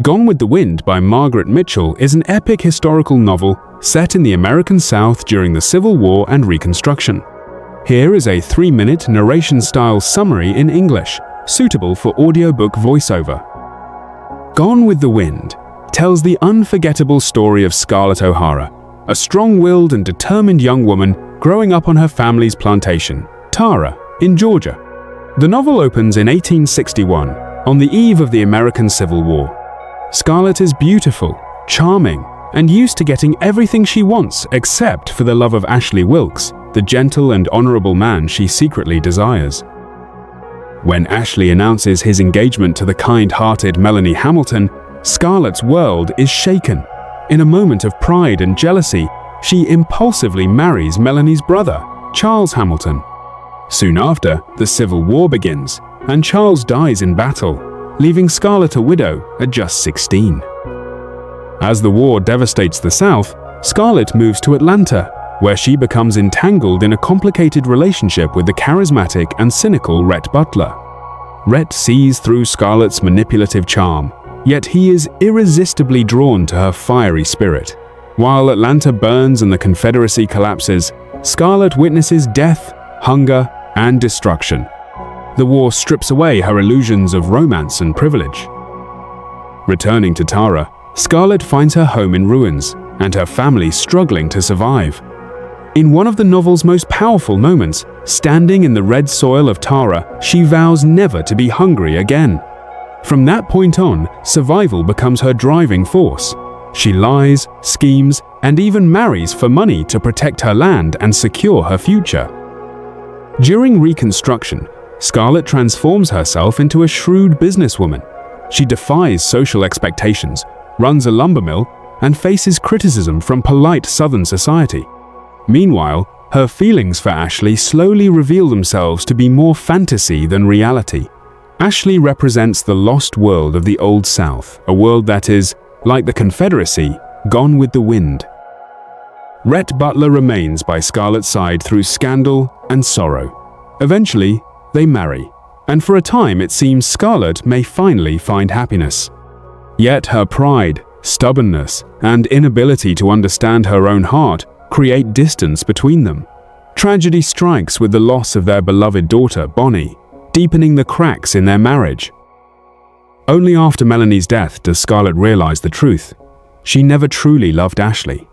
Gone with the Wind by Margaret Mitchell is an epic historical novel set in the American South during the Civil War and Reconstruction. Here is a 3-minute narration-style summary in English, suitable for audiobook voiceover. Gone with the Wind tells the unforgettable story of Scarlett O'Hara, a strong-willed and determined young woman growing up on her family's plantation, Tara, in Georgia. The novel opens in 1861, on the eve of the American Civil War. Scarlett is beautiful, charming, and used to getting everything she wants except for the love of Ashley Wilkes, the gentle and honorable man she secretly desires. When Ashley announces his engagement to the kind-hearted Melanie Hamilton, Scarlett's world is shaken. In a moment of pride and jealousy, she impulsively marries Melanie's brother, Charles Hamilton. Soon after, the Civil War begins, and Charles dies in battle, leaving Scarlett a widow at just 16. As the war devastates the South, Scarlett moves to Atlanta, where she becomes entangled in a complicated relationship with the charismatic and cynical Rhett Butler. Rhett sees through Scarlett's manipulative charm, yet he is irresistibly drawn to her fiery spirit. While Atlanta burns and the Confederacy collapses, Scarlett witnesses death, hunger, and destruction. The war strips away her illusions of romance and privilege. Returning to Tara, Scarlett finds her home in ruins and her family struggling to survive. In one of the novel's most powerful moments, standing in the red soil of Tara, she vows never to be hungry again. From that point on, survival becomes her driving force. She lies, schemes, and even marries for money to protect her land and secure her future. During Reconstruction, Scarlett transforms herself into a shrewd businesswoman. She defies social expectations, runs a lumber mill, and faces criticism from polite Southern society. Meanwhile, her feelings for Ashley slowly reveal themselves to be more fantasy than reality. Ashley represents the lost world of the Old South, a world that is, like the Confederacy, gone with the wind. Rhett Butler remains by Scarlett's side through scandal and sorrow. Eventually, they marry, and for a time it seems Scarlett may finally find happiness. Yet her pride, stubbornness, and inability to understand her own heart create distance between them. Tragedy strikes with the loss of their beloved daughter, Bonnie, deepening the cracks in their marriage. Only after Melanie's death does Scarlett realize the truth. She never truly loved Ashley.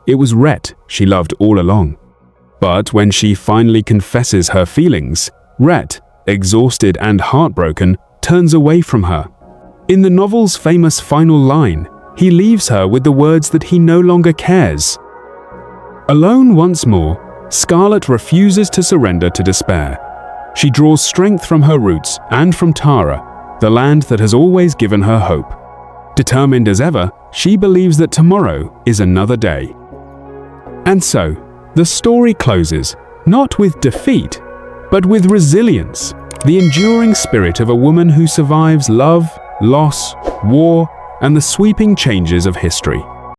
It was Rhett she loved all along. But when she finally confesses her feelings, Rhett, exhausted and heartbroken, turns away from her. In the novel's famous final line, he leaves her with the words that he no longer cares. Alone once more, Scarlett refuses to surrender to despair. She draws strength from her roots and from Tara, the land that has always given her hope. Determined as ever, she believes that tomorrow is another day. And so, the story closes, not with defeat, but with resilience, the enduring spirit of a woman who survives love, loss, war, and the sweeping changes of history.